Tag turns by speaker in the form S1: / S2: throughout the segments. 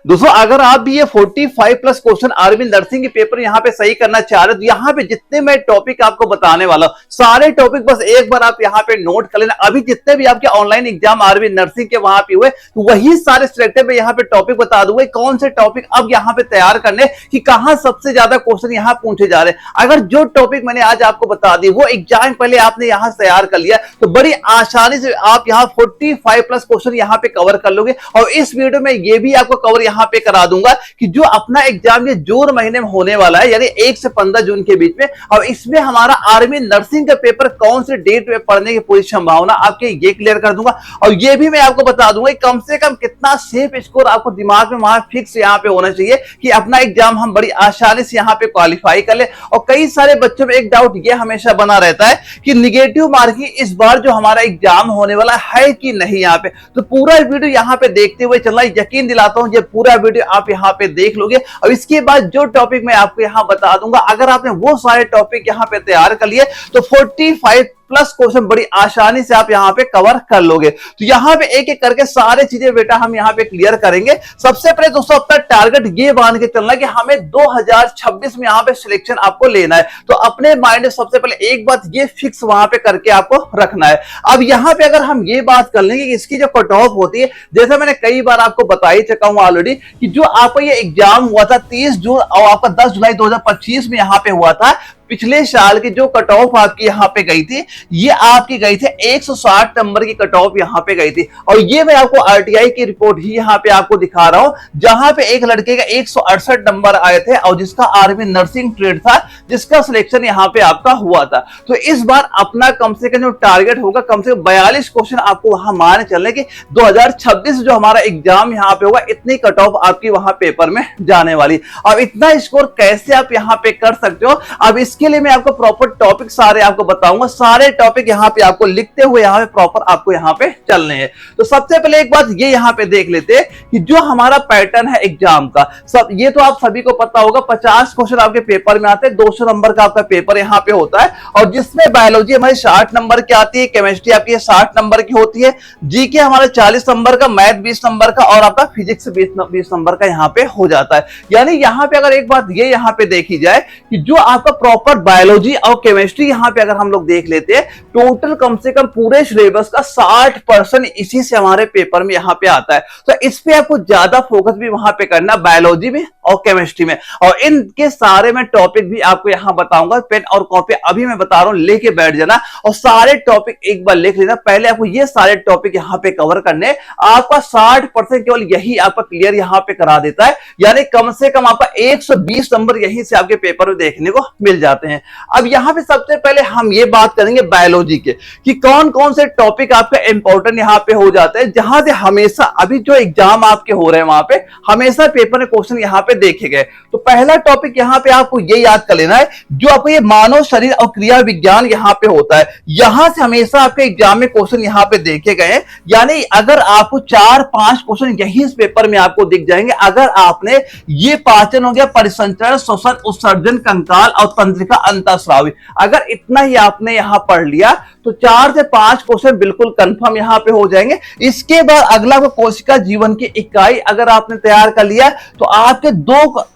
S1: दोस्तों अगर आप भी ये 45 प्लस क्वेश्चन आर्मी नर्सिंग के पेपर यहाँ पे सही करना चाह रहे हो तो यहाँ पे जितने मैं टॉपिक आपको बताने वाला हूँ सारे टॉपिक बस एक बार आप यहाँ पे नोट कर लेना। अभी जितने भी आपके ऑनलाइन एग्जाम आर्मी नर्सिंग के वहां पे हुए तो वही सारे सिलेक्टेड में यहाँ पे टॉपिक बता दूंगा कौन से टॉपिक अब यहाँ पे तैयार करने कि कहाँ सबसे ज्यादा क्वेश्चन यहाँ पूछे जा रहे हैं। अगर जो टॉपिक मैंने आज आपको बता दी वो एग्जाम पहले आपने यहाँ तैयार कर लिया तो बड़ी आसानी से आप यहाँ 45 प्लस क्वेश्चन यहाँ पे कवर कर लोगे। और इस वीडियो में ये भी आपको कवर यहाँ पे करा दूंगा कि जो अपना एग्जाम ये जून महीने में होने वाला है यानी 1 से 15 जून के बीच में, और इसमें हमारा आर्मी नर्सिंग का पेपर कौन से डेट में पढ़ने की पूरी संभावना आपके ये क्लियर कर दूंगा। और ये भी मैं आपको बता दूंगा कम से कम कितना सेफ स्कोर आपको दिमाग में वहां फिक्स यहाँ पे होना चाहिए कि अपना एग्जाम हम बड़ी आसानी से यहाँ पे क्वालिफाई कर ले। और कई सारे बच्चों में एक डाउट ये हमेशा बना रहता है कि निगेटिव मार्किंग इस बार जो हमारा एग्जाम होने वाला है कि नहीं यहाँ पे, तो पूरा वीडियो यहाँ पे देखते हुए चलना। यकीन दिलाता हूँ ये पूरा वीडियो आप यहाँ पे देख लोगे और इसके बाद जो टॉपिक मैं आपको यहाँ बता दूंगा अगर आपने वो सारे टॉपिक यहाँ पे तैयार कर लिए तो 45 प्लस क्वेश्चन बड़ी आसानी से आप यहाँ पे कवर कर लोगे। तो यहाँ पे एक एक करके सारे चीजें बेटा हम यहाँ पे क्लियर करेंगे। सबसे पहले दोस्तों अपना टारगेट ये मान के चलना कि हमें 2026 में यहाँ पे सिलेक्शन आपको लेना है। तो अपने माइंड में सबसे पहले एक बात ये फिक्स वहां पे करके आपको रखना है। अब यहाँ पे अगर हम ये बात कर लेंगे कि इसकी जो कट ऑफ होती है, जैसे मैंने कई बार आपको बता ही चुका हूं ऑलरेडी कि जो आपका ये एग्जाम हुआ था 30 जून और आपका 10 जुलाई 2025 में यहाँ पे हुआ था, पिछले साल की जो कट ऑफ आपकी यहाँ पे गई थी ये आपकी गई थी 160 नंबर की कट ऑफ यहाँ पे गई थी। और ये मैं आपको आरटीआई की रिपोर्ट ही यहाँ पे आपको दिखा रहा हूं जहां पे एक लड़के का 168 नंबर आए थे और जिसका आर्मी नर्सिंग ट्रेड था जिसका सिलेक्शन यहाँ पे आपका हुआ था। तो इस बार अपना कम से कम जो टारगेट होगा कम से कम 42 क्वेश्चन आपको वहां मान चलने की 2026 जो हमारा एग्जाम यहाँ पे होगा इतनी कट ऑफ आपकी वहां पेपर में जाने वाली। अब इतना स्कोर कैसे आप यहाँ पे कर सकते हो, अब इसके लिए मैं आपको प्रॉपर टॉपिक सारे आपको बताऊंगा। सारे टॉपिक यहाँ पे आपको लिखते हुए यहाँ पे प्रॉपर आपको यहाँ पे चलने हैं। तो सबसे पहले एक बात ये यहाँ पे देख लेते हैं कि जो हमारा पैटर्न है एग्जाम का, सब ये तो आप सभी को पता होगा 50 क्वेश्चन आपके पेपर में आते हैं, 200 नंबर का आपका पेपर यहाँ पे होता है और जिसमें बायोलॉजी हमारी 60 नंबर की आती है, केमिस्ट्री आपकी 60 नंबर की होती है, जीके हमारा 40 नंबर का, मैथ 20 नंबर का और आपका फिजिक्स 20 नंबर का यहाँ पे हो जाता है। यानी यहाँ पे अगर एक बात ये यहाँ पे देखी जाए कि जो आपका प्रॉपर बायोलॉजी और केमिस्ट्री यहाँ पे अगर हम लोग देख लेते हैं टोटल कम से कम पूरे सिलेबस का 60% इसी से हमारे पेपर में यहाँ पे आता है। तो इस पे आपको ज्यादा फोकस भी वहां पे करना बायोलॉजी में और केमिस्ट्री में। और इनके सारे मैं टॉपिक भी आपको यहाँ बताऊंगा, पेन और कॉपी अभी मैं बता रहा हूँ लेके बैठ जाना और सारे टॉपिक एक बार लिख लेना। पहले आपको ये सारे टॉपिक यहाँ पे कवर करने, आपका 60% केवल यही आपका क्लियर यहाँ पे करा देता है। यानी कम से कम आपका 120 नंबर यहीं से आपके पेपर में देखने को मिल जाते हैं। अब यहाँ पे सबसे पहले हम ये बात करेंगे बायोलॉजी के कि कौन कौन से टॉपिक आपका इंपॉर्टेंट यहाँ पे हो जाते हैं, जहां से हमेशा अभी जो एग्जाम आपके हो रहे हैं वहां पे हमेशा पेपर में क्वेश्चन यहाँ पे देखे गए। तो पहला टॉपिक यहाँ पे आपको ये याद कर लेना है जो आपको ये मानव शरीर और क्रिया विज्ञान यहाँ पे होता है, यहां से हमेशा आपके एग्जाम में क्वेश्चन यहाँ पे देखे गए। यानी अगर आपको 4-5 क्वेश्चन यही इस पेपर में आपको दिख जाएंगे अगर आपने ये पाचन हो गया, परिसंचरण, श्वसन, उत्सर्जन, कंकाल और तंत्रिका अंतःस्रावी, अगर इतना ही आपने यहां पढ़ लिया तो 4 से 5 क्वेश्चन बिल्कुल कंफर्म यहां पे हो जाएंगे। इसके बाद अगला को कोशिका जीवन की इकाई अगर आपने तैयार कर लिया तो आपके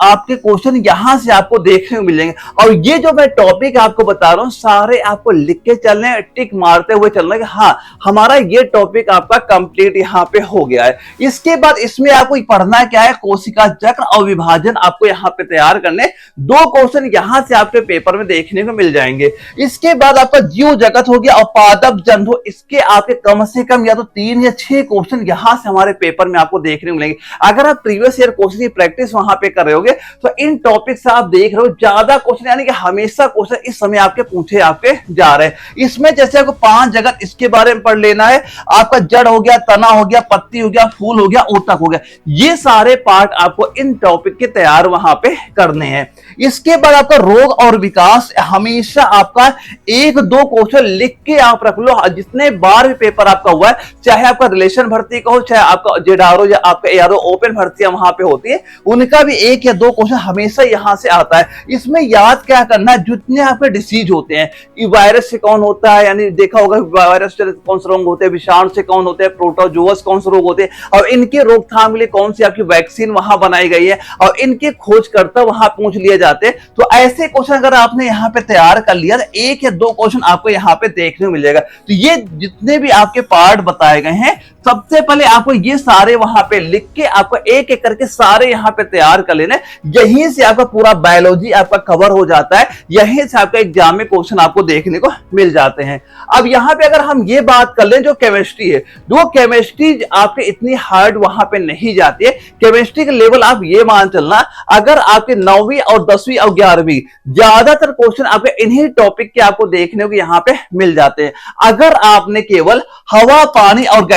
S1: आपके क्वेश्चन यहां से आपको देखने को मिल जाएंगे। और ये जो मैं टॉपिक आपको बता रहा हूं सारे आपको लिख के चलने, टिक मारते हुए चलना कि हाँ हमारा ये टॉपिक आपका कंप्लीट यहाँ पे हो गया है। इसके बाद इसमें आपको पढ़ना क्या है, कोशिका चक्र और विभाजन आपको यहाँ पे तैयार करने, 2 क्वेश्चन यहां से आपके पेपर में देखने को मिल जाएंगे। इसके बाद आपका जीव जगत हो गया और पादप जंतु, इसके आपके कम से कम या तो 3 या 6 क्वेश्चन यहां से हमारे पेपर में आपको देखने को मिलेंगे। अगर आप प्रीवियस ईयर क्वेश्चन की प्रैक्टिस वहां पे कर रहे होगे तो इन टॉपिक से आप देख रहे हो ज्यादा क्वेश्चन यानी कि हमेशा क्वेश्चन इस समय आपके पूछे आपके जा रहे हैं। इसमें जैसे आपको 5 जगत इसके बारे में पढ़ लेना है, आपका जड़ हो गया, तना हो गया, पत्ती हो गया, फूल हो गया, ऊतक हो गया, ये सारे पार्ट आपको इन टॉपिक के तैयार वहां पे करने हैं। इसके बाद आपका रोग और विकास, हमेशा आपका 1-2 क्वेश्चन लिख के आप रख लो। जितने बार भी पेपर आपका हुआ है, चाहे आपका रिलेशन भर्ती का हो, चाहे आपका जेडआरओ या आपका एआरओ ओपन भर्तियां वहां पे होती है, उनका भी एक या दो क्वेश्चन हमेशा यहाँ से आता है। इसमें याद क्या करना है, जितने आपके डिसीज होते हैं, वायरस से कौन होता है, यानी देखा होगा वायरस से कौन से रोग होते हैं, विषाणु से कौन होते हैं, प्रोटोजोअस कौन से रोग होते हैं, और इनके रोकथाम के लिए कौन सी आपकी वैक्सीन वहां बनाई गई है, और इनके खोजकर्ता वहां पूछ लिए जाते हैं। तो ऐसे क्वेश्चन अगर आपने यहाँ पे तैयार कर लिया, तो एक या दो क्वेश्चन आपको यहाँ पे देखने को मिल जाएगा। तो ये जितने भी आपके पार्ट बताए गए हैं, सबसे पहले आपको ये सारे वहां पे लिख के आपको एक एक करके सारे यहाँ पे तैयार कर लेना। यहीं से आपका पूरा बायोलॉजी आपका कवर हो जाता है, यहीं से आपका एग्जाम में क्वेश्चन आपको देखने को मिल जाते हैं। अब यहाँ पे अगर हम ये बात कर लें, जो केमिस्ट्री है, वो केमिस्ट्री आपके इतनी हार्ड वहां पे नहीं जाती है। केमिस्ट्री के लेवल आप ये मान चलना, अगर आपके 9वीं और 10वीं और 11वीं ज्यादातर क्वेश्चन आपके इन्हीं टॉपिक के आपको देखने को यहाँ पे मिल जाते हैं। अगर आपने केवल हवा, पानी और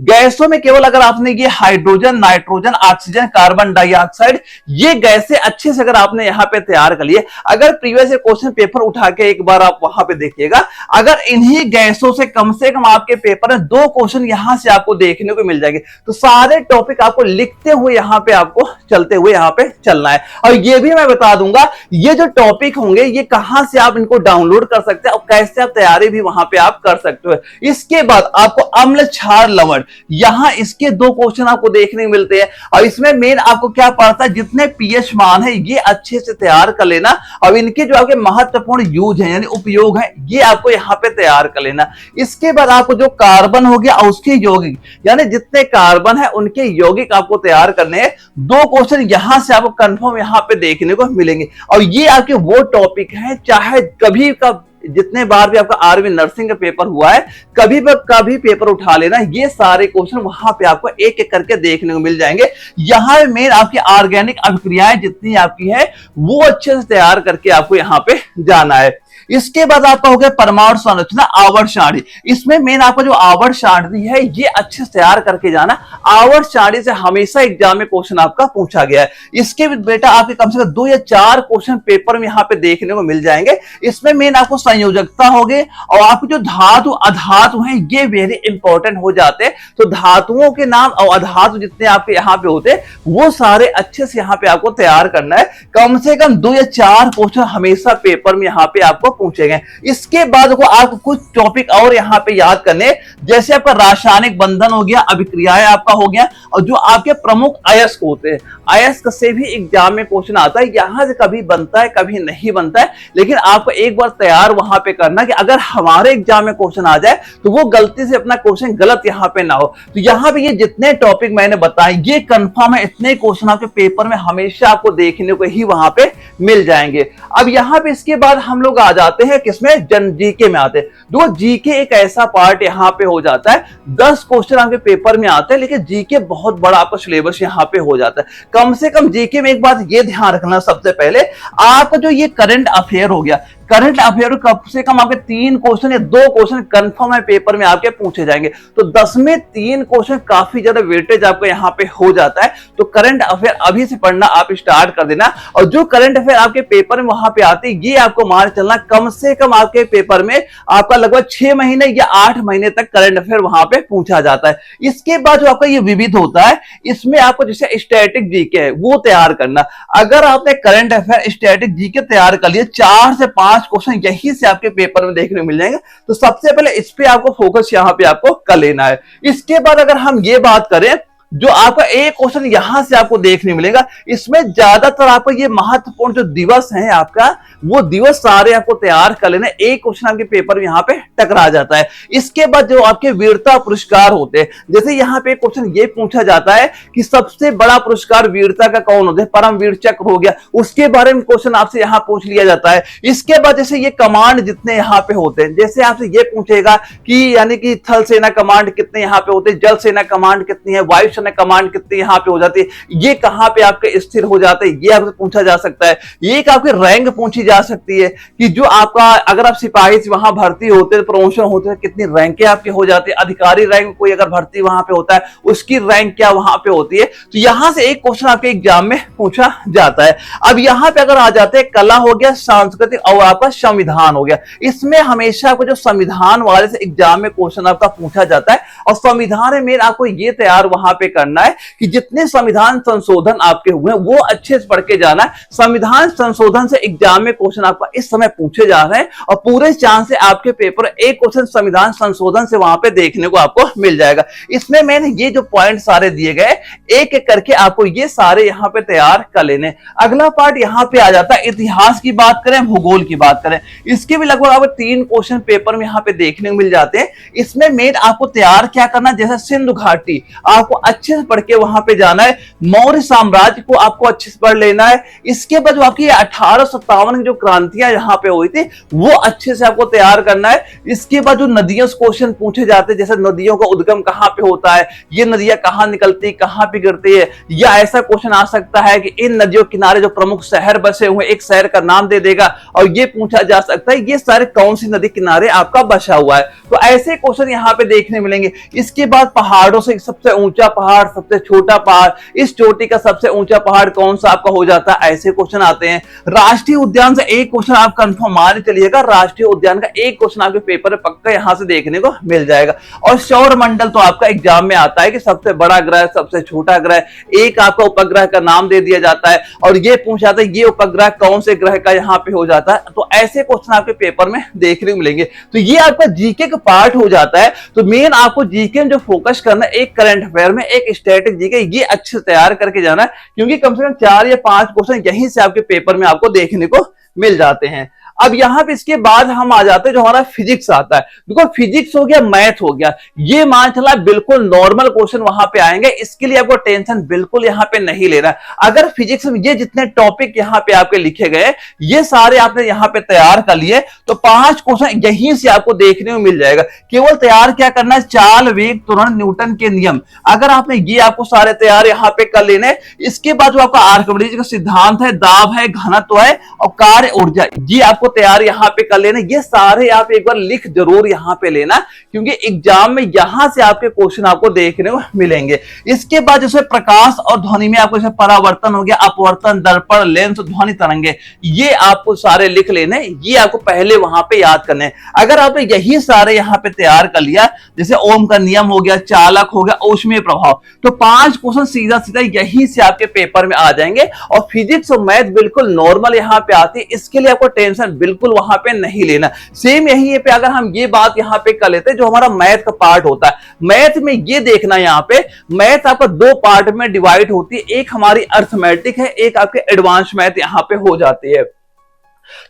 S1: गैसों में केवल अगर आपने ये hydrogen, nitrogen, oxygen, carbon dioxide, ये गैसें अच्छे से अगर आपने यहाँ पे तैयार कर लिए, अगर प्रीवियस क्वेश्चन पेपर उठा के एक बार आप वहां पे देखिएगा, अगर इन्हीं गैसों से कम आपके पेपर में 2 क्वेश्चन यहां से आपको देखने को मिल जाएंगे, तो सारे टॉपिक आपको लिखते हुए यहाँ पे आपको चलते हुए यहाँ पे चलना है। और ये भी मैं बता दूंगा, ये जो टॉपिक होंगे ये कहां से आप इनको डाउनलोड कर सकते हैं और कैसे आप तैयारी भी वहां पे आप कर सकते हो। इसके बाद आपको अम्ल, क्षार, लवण, यहां इसके 2 क्वेश्चन आपको देखने को मिलते हैं। और इसमें मेन आपको क्या पड़ता है, जितने पीएच मान है ये अच्छे से तैयार कर लेना, और इनके जो आपके महत्वपूर्ण यूज है यानी उपयोग है, ये आपको यहाँ पे तैयार कर लेना। इसके बाद आपको जो कार्बन हो गया और उसके यौगिक, यानी जितने कार्बन है उनके यौगिक आपको तैयार करने हैं। 2 क्वेश्चन यहां से आपको कंफर्म यहाँ पे देखने को मिलेंगे। और ये आपके वो टॉपिक है, चाहे कभी का जितने बार भी आपका आर्मी नर्सिंग का पेपर हुआ है, कभी पेपर उठा लेना, ये सारे क्वेश्चन वहां पे आपको एक एक करके देखने को मिल जाएंगे। यहाँ मेन आपकी ऑर्गेनिक अभिक्रियाएं जितनी आपकी है वो अच्छे से तैयार करके आपको यहाँ पे जाना है। इसके बाद आपका हो गया परमाणु संरचना, आवर्त सारणी। इसमें मेन आपका जो आवर्त सारणी है ये अच्छे से तैयार करके जाना। आवर्त सारणी से हमेशा एग्जाम में क्वेश्चन आपका पूछा गया है। इसके भी बेटा आपके कम से कम 2 या 4 क्वेश्चन पेपर में यहाँ पे देखने को मिल जाएंगे। इसमें मेन आपको संयोजकता होगी, और आपके जो धातु अधातु हैं ये वेरी इंपॉर्टेंट हो जाते हैं। तो धातुओं के नाम और अधातु जितने आपके यहाँ पे होते हैं वो सारे अच्छे से यहाँ पे आपको तैयार करना है। कम से कम 2 या 4 क्वेश्चन हमेशा पेपर में यहाँ पे आपको पूछे गए। इसके बाद को आपको कुछ टॉपिक और यहाँ पे याद करने, जैसे आपका रासायनिक बंधन हो गया, अभिक्रियाएं आपका हो गया, और जो आपके प्रमुख अयस्क होते हैं, अयस्क से भी एग्जाम में क्वेश्चन आता है। यहां से कभी बनता है कभी नहीं बनता है, लेकिन आपको एक बार तैयार वहां पे करना कि अगर हमारे एग्जाम में क्वेश्चन आ जाए तो वो गलती से अपना क्वेश्चन गलत यहाँ पे ना हो। तो यहाँ पे ये जितने टॉपिक मैंने बताए ये कंफर्म है, इतने क्वेश्चन आपके पेपर में हमेशा आपको देखने को ही वहां पे मिल जाएंगे। अब यहाँ पे इसके बाद हम लोग आ जाते हैं किसमें, जन जीके में आते हैं। दो जीके एक ऐसा पार्ट यहाँ पे हो जाता है, 10 क्वेश्चन आपके पेपर में आते हैं, लेकिन जीके बहुत बड़ा आपका सिलेबस यहाँ पे हो जाता है। कम से कम जीके में एक बात ये ध्यान रखना, सबसे पहले आपका जो ये करंट अफेयर हो गया, करंट अफेयर कम से कम आपके 3 क्वेश्चन या 2 क्वेश्चन कंफर्म है पेपर में आपके पूछे जाएंगे। तो 10 में 3 क्वेश्चन काफी ज्यादा वेटेज आपको यहाँ पे हो जाता है। तो करंट अफेयर अभी से पढ़ना आप स्टार्ट कर देना, और जो करंट अफेयर आपके पेपर में वहां पे आते हैं ये आपको मान चलना कम से कम आपके पेपर में आपका लगभग 6 महीने या 8 महीने तक करंट अफेयर वहां पे पूछा जाता है। इसके बाद जो आपका ये विविध होता है, इसमें आपको जैसे स्टैटिक जीके है वो तैयार करना। अगर आपने करंट अफेयर स्टैटिक जीके तैयार कर लिए, 4 से 5 क्वेश्चन यही से आपके पेपर में देखने को मिल जाएंगे। तो सबसे पहले इस पे आपको फोकस यहाँ पे आपको कर लेना है। इसके बाद अगर हम ये बात करें, जो आपका एक क्वेश्चन यहां से आपको देखने मिलेगा, इसमें ज्यादातर आपको ये महत्वपूर्ण जो दिवस है आपका, वो दिवस सारे आपको तैयार कर लेना। एक क्वेश्चन आपके पेपर में यहाँ पे टकरा जाता है। इसके बाद जो आपके वीरता पुरस्कार होते हैं, जैसे यहाँ पे क्वेश्चन ये पूछा जाता है कि सबसे बड़ा पुरस्कार वीरता का कौन होता है, परम वीर चक्र हो गया, उसके बारे में क्वेश्चन आपसे यहाँ पूछ लिया जाता है। इसके बाद जैसे ये कमांड जितने यहाँ पे होते हैं, जैसे आपसे ये पूछेगा कि यानी कि थल सेना कमांड कितने यहाँ पे होते हैं, जल सेना कमांड कितनी है, वायु सेना कमांड कितनी यहाँ पे हो जाती है, ये कहाँ पे आपके स्थिर हो जाते हैं, ये आपसे पूछा जा सकता है। एक आपकी रैंक पूछी जा सकती है कि जो आपका अगर आप सिपाही से वहां भर्ती होते हैं, प्रमोशन होते हैं, कितनी रैंकें आपके हो जाती है। अधिकारी रैंक कोई अगर भर्ती वहां पे होता है, उसकी रैंक क्या वहां पे होती है। तो यहां से एक क्वेश्चन आपके एग्जाम में पूछा जाता है। अब यहाँ पे अगर आ जाते हैं, कला हो गया, सांस्कृतिक और आपका संविधान हो गया। इसमें हमेशा आपको जो संविधान वाले से एग्जाम में क्वेश्चन आपका पूछा जाता है, और संविधान में आपको ये तैयार वहां पे पे करना है कि जितने संविधान संशोधन आपके हुए हैं वो अच्छे से पढ़ के जाना है। संविधान संशोधन से एग्जाम में क्वेश्चन आपका इस समय पूछे जा रहे हैं और पूरे चांस से आपके पेपर एक क्वेश्चन संविधान संशोधन से वहां पे देखने को आपको मिल जाएगा। इसमें मैंने ये जो पॉइंट सारे दिए गए एक एक करके आपको ये सारे यहाँ पे तैयार कर लेने। अगला पार्ट यहाँ पे आ जाता है इतिहास की बात करें, भूगोल की बात करें, इसके भी लगभग आपको 3 क्वेश्चन पेपर में यहाँ पे देखने को मिल जाते हैं। इसमें मेन आपको तैयार क्या करना है, जैसे सिंधु घाटी आपको अच्छे से पढ़ के वहां पे जाना है, मौर्य साम्राज्य को आपको अच्छे से पढ़ लेना है। इसके बाद जो आपकी 1857 की जो क्रांतियां यहाँ पे हुई थी वो अच्छे से आपको तैयार करना है। इसके बाद जो नदियों से क्वेश्चन पूछे जाते हैं, जैसे नदियों का उद्गम कहाँ पे होता है, ये नदियां कहाँ निकलती, कहाँ पे गिरती है, या ऐसा क्वेश्चन आ सकता है कि इन नदियों किनारे जो प्रमुख शहर बसे हुए एक शहर का नाम दे देगा और ये पूछा जा सकता है ये सारे कौन सी नदी किनारे आपका बसा हुआ है। तो ऐसे क्वेश्चन यहाँ पे देखने मिलेंगे। इसके बाद पहाड़ों से सबसे ऊंचा पहाड़, सबसे छोटा पहाड़, इस चोटी का सबसे ऊंचा पहाड़ कौन सा आपका हो जाता है, ऐसे क्वेश्चन आते हैं। राष्ट्रीय उद्यान से एक क्वेश्चन आप कंफर्म मान चलिएगा, राष्ट्रीय उद्यान का एक क्वेश्चन आपके पेपर में पक्का यहां से देखने को मिल जाएगा। और सौर मंडल तो आपका एग्जाम में आता है कि सबसे बड़ा ग्रह, सबसे छोटा ग्रह, एक आपका उपग्रह का नाम दे दिया जाता है और ये पूछा जाता है ये उपग्रह कौन से ग्रह का यहाँ पे हो जाता है। तो ऐसे क्वेश्चन आपके पेपर में देखने को मिलेंगे। तो ये आपका जीके का पार्ट हो जाता है। तो मेन आपको जीके में जो फोकस करना है, एक करंट अफेयर में, एक स्टैटिक जीके, ये अच्छे से तैयार करके जाना है, क्योंकि कम से कम 4 या 5 क्वेश्चन यहीं से आपके पेपर में आपको देखने को मिल जाते हैं। अब यहां पे इसके बाद हम आ जाते हैं जो हमारा फिजिक्स आता है। देखो फिजिक्स हो गया, मैथ हो गया, ये मान चला बिल्कुल नॉर्मल क्वेश्चन वहां पे आएंगे, इसके लिए आपको टेंशन बिल्कुल यहां पे नहीं लेना। अगर फिजिक्स में ये जितने टॉपिक यहां पे आपके लिखे गए ये सारे आपने यहां पे तैयार कर लिए तो 5 क्वेश्चन यहीं से आपको देखने को मिल जाएगा। केवल तैयार क्या करना है, चाल, वेग, त्वरण, न्यूटन के नियम, अगर आपने ये आपको सारे तैयार यहां पे कर लेने। इसके बाद जो आपका आर्किमिडीज का सिद्धांत है, दाब है, घनत्व है और कार्य ऊर्जा, ये आपको तैयार यहां पे कर लेना। ये सारे आप एक बार लिख जरूर यहां पे लेना, क्योंकि एग्जाम में यहां से आपके क्वेश्चन आपको देखने को मिलेंगे। इसके बाद जैसे प्रकाश और ध्वनि में आपको जैसे परावर्तन हो गया, अपवर्तन, दर्पण, लेंस, ध्वनि तरंगे, ये आपको सारे लिख लेने, ये आपको पहले वहां पे याद करने। अगर आपने यही सारे यहां पे तैयार कर लिया, जैसे ओम का नियम हो गया, चालक हो गया, ऊष्मीय प्रभाव, तो 5 क्वेश्चन सीधा सीधा यहीं से आपके पेपर में आ जाएंगे। और फिजिक्स और मैथ बिल्कुल नॉर्मल यहां पे आती है, इसके लिए आपको टेंशन बिल्कुल वहां पे नहीं लेना। सेम यही पे अगर हम ये बात यहां पे कर लेते हैं, जो हमारा मैथ का पार्ट होता है, मैथ में ये देखना यहां पे मैथ आपका 2 पार्ट में डिवाइड होती है, एक हमारी अर्थमेटिक है, एक आपके एडवांस मैथ यहां पे हो जाती है।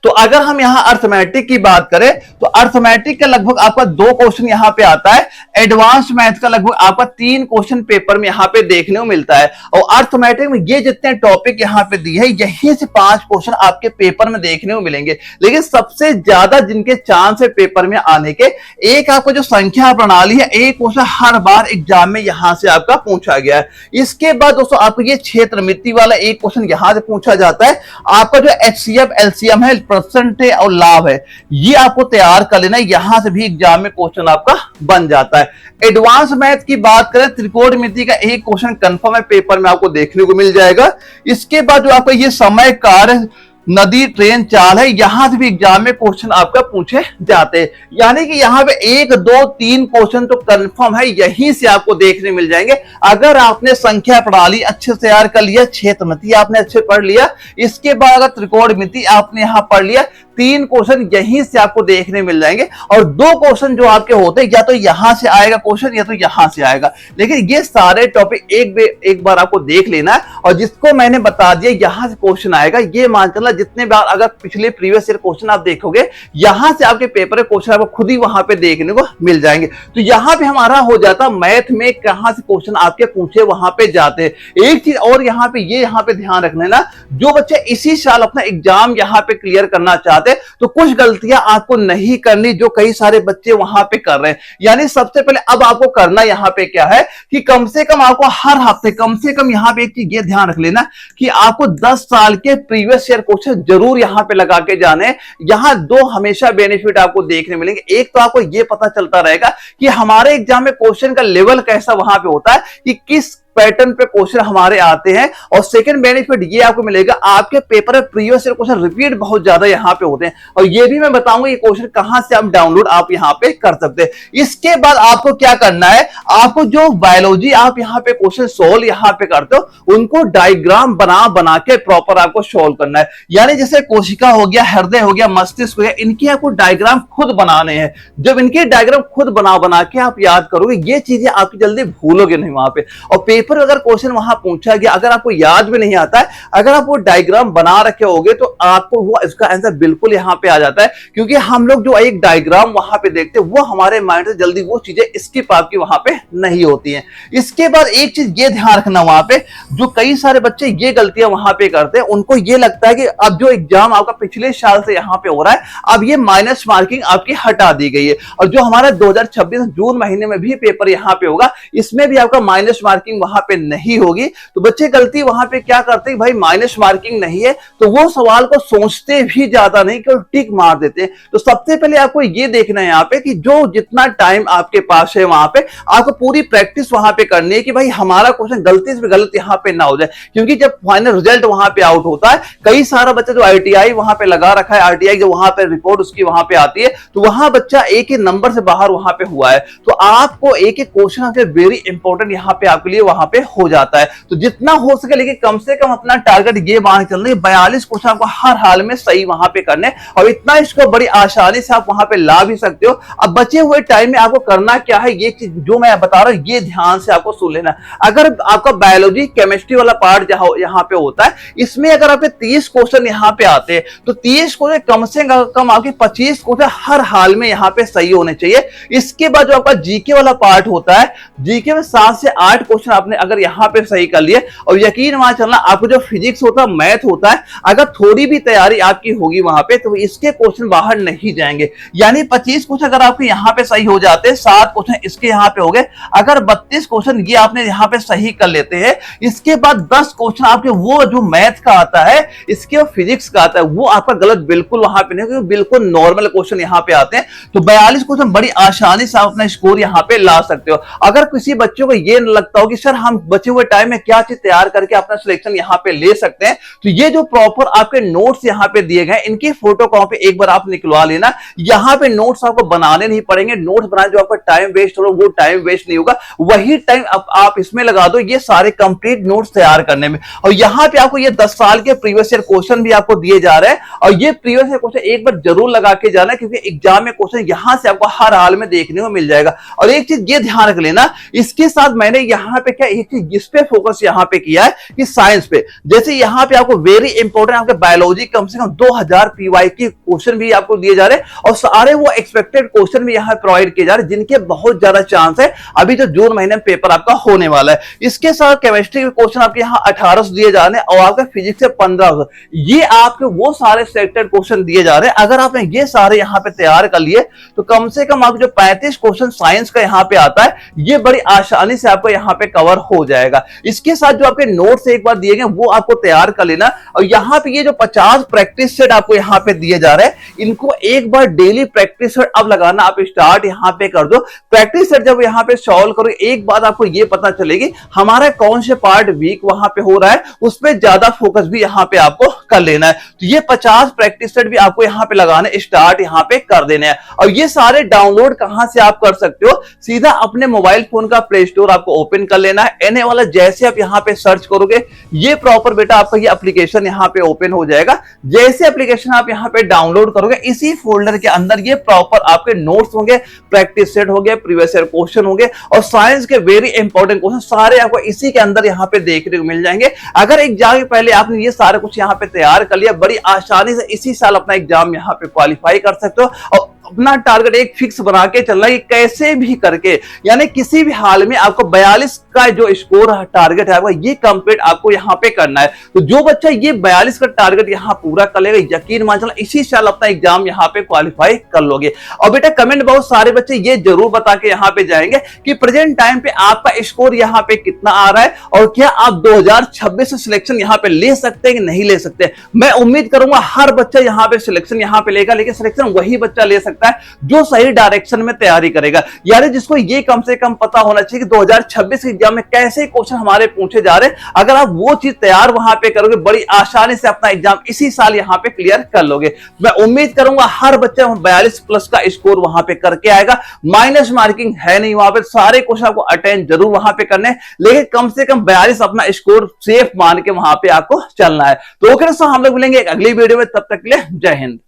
S1: तो अगर हम यहां अर्थमेटिक की बात करें तो अर्थमेटिक का लगभग आपका 2 क्वेश्चन यहां पे आता है, एडवांस मैथ का लगभग आपका 3 क्वेश्चन पेपर में यहां पे देखने को मिलता है। और अर्थमेटिक में ये जितने टॉपिक यहां पे दिए हैं यहीं से 5 क्वेश्चन आपके पेपर में देखने को मिलेंगे। लेकिन सबसे ज्यादा जिनके चांस है पेपर में आने के, एक आपको जो संख्या प्रणाली है, एक क्वेश्चन हर बार एग्जाम में यहां से आपका पूछा गया है। इसके बाद दोस्तों आपको ये क्षेत्र मिति वाला एक क्वेश्चन यहां से पूछा जाता है। आपका जो एचसीएफ एलसीएम है, परसेंट है और लाभ है, ये आपको तैयार कर लेना, यहां से भी एग्जाम में क्वेश्चन आपका बन जाता है। एडवांस मैथ की बात करें, त्रिकोणमिति का एक क्वेश्चन कंफर्म है पेपर में आपको देखने को मिल जाएगा। इसके बाद जो आपका ये समय, कार्य, नदी, ट्रेन, चाल है, यहां से भी एग्जाम में क्वेश्चन आपका पूछे जाते हैं। यानी कि यहां पे 1 2 3 क्वेश्चन तो कंफर्म है, यहीं से आपको देखने मिल जाएंगे। अगर आपने संख्या प्रणाली अच्छे से तैयार कर लिया, क्षेत्रमिति आपने अच्छे पढ़ लिया, इसके बाद अगर त्रिकोणमिति आपने यहां पढ़ लिया, 3 क्वेश्चन यहीं से आपको देखने मिल जाएंगे। और 2 क्वेश्चन जो आपके होते हैं, या तो यहां से आएगा क्वेश्चन या तो यहां से आएगा। लेकिन ये सारे टॉपिक एक बार आपको देख लेना है, और जिसको मैंने बता दिया यहां से क्वेश्चन आएगा, ये मान चलना जितने बार अगर पिछले प्रीवियस ईयर क्वेश्चन आप देखोगे, यहां से आपके पेपर में क्वेश्चन आपको खुद ही वहां पे देखने को मिल जाएंगे। तो यहां पे हमारा हो जाता मैथ में कहां से क्वेश्चन आपके पूछे वहां पे जाते हैं। एक चीज और यहां पे ध्यान रखना ना, जो बच्चे इसी साल अपना एग्जाम यहां पे क्लियर करना चाहते तो कुछ गलतियां आपको नहीं करनी जो कई सारे बच्चे वहां पे कर रहे हैं। यानी सबसे पहले अब आपको करना यहां पे क्या है कि कम से कम आपको हर हफ्ते कम से कम यहां पे एक चीज ये ध्यान रख लेना कि आपको 10 साल के प्रीवियस ईयर क्वेश्चन जरूर यहां पे लगा के जाने। यहां 2 हमेशा बेनिफिट आपको देखने मिलेंगे। एक तो आपको यह पता चलता रहेगा कि हमारे एग्जाम में क्वेश्चन का लेवल कैसा वहां पे होता है, कि किस पैटर्न पे क्वेश्चन हमारे आते हैं। और सेकंड बेनिफिट ये आपको मिलेगा, आपके पेपर में प्रीवियस ईयर क्वेश्चन रिपीट बहुत ज्यादा यहाँ पे होते हैं। और ये भी मैं बताऊंगा ये क्वेश्चन कहां से आप डाउनलोड आप यहाँ पे कर सकते हैं। इसके बाद आपको क्या करना है, आपको जो बायोलॉजी आप यहाँ पे क्वेश्चन सोल्व यहाँ पे करते हो उनको डायग्राम बना बना के प्रॉपर आपको सोल्व करना है। यानी जैसे कोशिका हो गया, हृदय हो गया, मस्तिष्क हो गया, इनके आपको डायग्राम खुद बनाने हैं। जब इनके डायग्राम खुद बना बना के आप याद करोगे, ये चीजें आपकी जल्दी भूलोगे नहीं वहां पे। और पेपर अगर क्वेश्चन वहां पूछा गया, अगर आपको याद भी नहीं आता है, अगर आप वो डायग्राम बना रखे होगे तो आपको वो इसका आंसर बिल्कुल यहाँ पे आ जाता है। क्योंकि हम लोग जो एक डायग्राम वहां पे देखते हैं वो हमारे माइंड से जल्दी वो चीजें स्किप आपकी वहां पे नहीं होती हैं। इसके बाद एक चीज ये ध्यान रखना, वहां पे जो कई सारे बच्चे ये गलतियां वहां पे करते हैं, उनको ये लगता है कि अब जो एग्जाम आपका पिछले साल से यहाँ पे हो रहा है, अब ये माइनस मार्किंग आपकी हटा दी गई है। और जो हमारा 2026 जून महीने में भी पेपर यहाँ पे होगा, इसमें भी आपका माइनस मार्किंग वहां पे नहीं होगी। तो बच्चे गलती वहां पे क्या करते हैं, भाई माइनस मार्किंग नहीं है तो वो सवाल को सोचते भी ज्यादा नहीं कि टिक मार देते हैं। तो सबसे पहले आपको ये देखना है यहाँ पे कि जो जितना टाइम आपके पास है वहां पे आपको पूरी प्रैक्टिस वहां पे करनी है कि भाई हमारा क्वेश्चन गलती से गलत यहाँ पे ना हो जाए। क्योंकि जब फाइनल रिजल्ट वहां पे आउट होता है, कई सारा बच्चा जो आईटीआई वहां पे लगा रखा है, आरटीआई जो वहां पे रिपोर्ट उसकी वहां पे आती है, तो वहां बच्चा एक ही नंबर से बाहर वहां पे हुआ है। तो आपको एक एक क्वेश्चन वेरी इंपॉर्टेंट यहाँ पे आपके लिए वहां पे हो जाता है। तो जितना हो सके लेकिन कम से कम अपना टारगेट ये मान के चलना, 42 क्वेश्चन आपको हर हाल में सही वहां पे करने, और इतना इसको बड़ी आसानी से आप वहां पे ला भी सकते हो। अब बचे हुए टाइम में आपको करना क्या है, ये चीज जो मैं बता रहा हूं ये ध्यान से आपको सुन लेना। अगर आपका बायोलॉजी केमिस्ट्री वाला पार्ट यहाँ पे होता है, इसमें अगर आपके 30 क्वेश्चन यहाँ पे आते हैं तो 30 क्वेश्चन कम से कम आपके 25 क्वेश्चन हर हाल में यहाँ पे सही होने चाहिए। इसके बाद जो आपका जीके वाला पार्ट होता है, जीके में 7 से 8 क्वेश्चन आपने अगर यहाँ पे सही कर लिए, और यकीन वहां चलना आपको जो फिजिक्स होता है, मैथ होता है, अगर थोड़ी भी तैयारी आपकी होगी वहां पे तो इसके क्वेश्चन बाहर नहीं जाएंगे। यानी 25 क्वेश्चन अगर आपके यहाँ पे सही हो जाते हैं, 7 क्वेश्चन इसके यहाँ पे हो गए, अगर 32 क्वेश्चन ये आपने यहाँ पे सही कर लेते हैं, इसके बाद 10 क्वेश्चन आपके वो जो मैथ का आता है, इसके फिजिक्स का आता है, वो आपका गलत बिल्कुल वहां पे नहीं, बिल्कुल नॉर्मल क्वेश्चन यहाँ पे आते हैं। तो 42 क्वेश्चन बड़ी आसानी से आप अपना स्कोर यहाँ पे ला सकते हो। अगर किसी बच्चों को ये लगता हो कि सर हम बचे हुए टाइम में क्या चीज तैयार करके अपना सिलेक्शन यहाँ पे ले सकते हैं, तो ये जो प्रॉपर आपके नोट्स यहाँ पे दिए गए, इनकी फोटो कॉपी एक बार आप निकलवा लेना। यहाँ पे नोट्स आपको बनाने नहीं पड़ेंगे, नोट्स बनाए जो आपका टाइम वेस्ट हो वो टाइम वेस्ट नहीं होगा, वही टाइम आप इसमें लगा दो ये सारे कंप्लीट नोट्स तैयार करने में। और यहाँ पे आपको ये 10 साल के प्रीवियस ईयर क्वेश्चन भी आपको दिए जा रहे हैं, और ये प्रीवियस ईयर क्वेश्चन एक बार जरूर लगा के जाना, क्योंकि एग्जाम में क्वेश्चन यहां से आपको हर हाल में देखने को मिल जाएगा। और एक चीज ये ध्यान रख लेना, इसके साथ मैंने यहाँ पे क्या एक चीज जिस पे फोकस यहाँ पे किया है कि साइंस पे, जैसे यहाँ पे आपको वेरी इंपॉर्टेंट आपके बायोलॉजी कम से कम 2000 पीवाई के क्वेश्चन भी आपको दिए जा रहे हैं, और सारे वो एक्सपेक्टेड क्वेश्चन भी यहाँ प्रोवाइड किए जा रहे हैं, जिनके बहुत ज्यादा चांस है अभी जो जून महीने में पेपर आपका होने वाला है। इसके साथ केमिस्ट्री के क्वेश्चन आपके यहाँ 1800 दिए जा रहे हैं, और आपका फिजिक्स से 1500, ये आपके वो सारे सिलेक्टेड क्वेश्चन दिए जा रहे हैं। अगर आपने ये सारे यहाँ पे तैयार कर लिए तो कम से कम आपको जो 35 क्वेश्चन साइंस का यहाँ पे आता है, ये बड़ी आसानी से आपको यहाँ पे कवर हो जाएगा। इसके साथ जो आपके नोट्स एक बार दिए गए वो आपको तैयार कर लेना, और यहाँ पे ये जो 50 प्रैक्टिस सेट आपको यहाँ पे दिए जा रहे हैं, इनको एक बार डेली प्रैक्टिस सेट अब लगाना आप स्टार्ट यहाँ पे कर दो। प्रैक्टिस सेट जब यहाँ पे सॉल्व करो, एक बात आपको ये पता चलेगी हमारा कौन से पार्ट वीक वहां पे हो रहा है, उस पर ज्यादा फोकस भी यहाँ पे आपको कर लेना है। तो ये 50 प्रैक्टिस सेट भी आपको यहाँ पे लगाने स्टार्ट यहाँ पे कर देने हैं। और ये सारे डाउनलोड कहां से आप कर सकते हो, सीधा अपने मोबाइल फोन का प्ले स्टोर आपको ओपन कर लेना है। एनए वाला जैसे आप यहाँ पे सर्च करोगे, ये प्रॉपर बेटा आपका ये एप्लीकेशन यहाँ पे ओपन हो जाएगा। जैसे एप्लीकेशन आप यहाँ पे डाउनलोड करोगे, इसी फोल्डर के अंदर ये प्रॉपर आपके नोट्स होंगे, प्रैक्टिस सेट हो गए, प्रीवियस ईयर क्वेश्चन होंगे, और साइंस के वेरी इंपॉर्टेंट क्वेश्चन सारे आपको इसी के अंदर यहाँ पे देखने को मिल जाएंगे। अगर एग्जाम के पहले आपने ये सारा कुछ यहाँ पे तैयार कर लिया, बड़ी आसानी से इसी साल अपना एग्जाम यहाँ पे क्वालिफाई कर सकते हो। और अपना टारगेट एक फिक्स बना के चलना कि कैसे भी करके, यानी किसी भी हाल में आपको 42 का जो स्कोर टारगेट है ये कंप्लीट आपको यहाँ पे करना है। तो जो बच्चा ये 42 का टारगेट यहाँ पूरा कर लेगा, यकीन मान चलना इसी साल अपना एग्जाम यहाँ पे क्वालिफाई कर लोगे। और बेटा कमेंट बहुत सारे बच्चे ये जरूर बता के यहाँ पे जाएंगे कि प्रेजेंट टाइम पे आपका स्कोर यहाँ पे कितना आ रहा है, और क्या आप 2026 से सिलेक्शन यहाँ पे ले सकते हैं कि नहीं ले सकते। मैं उम्मीद करूंगा हर बच्चा यहाँ पे सिलेक्शन यहाँ पे लेगा, लेकिन सिलेक्शन वही बच्चा ले सकता सकता है जो सही डायरेक्शन में तैयारी करेगा। यानी जिसको ये कम से कम पता होना चाहिए कि 2026 के एग्जाम में कैसे क्वेश्चन हमारे पूछे जा रहे हैं। अगर आप वो चीज तैयार वहां पे करोगे, बड़ी आसानी से अपना एग्जाम इसी साल यहां पे क्लियर कर लोगे। मैं उम्मीद करूंगा हर बच्चा 42 प्लस का स्कोर वहां पे करके आएगा। माइनस मार्किंग है नहीं वहां पे, सारे क्वेश्चन आपको अटेंड जरूर वहां पे करने, लेकिन कम से कम 42 अपना स्कोर सेफ मान के वहां पे आपको चलना है। तो ओके दोस्तों, हम लोग मिलेंगे एक अगली वीडियो में, तब तक के लिए जय हिंद।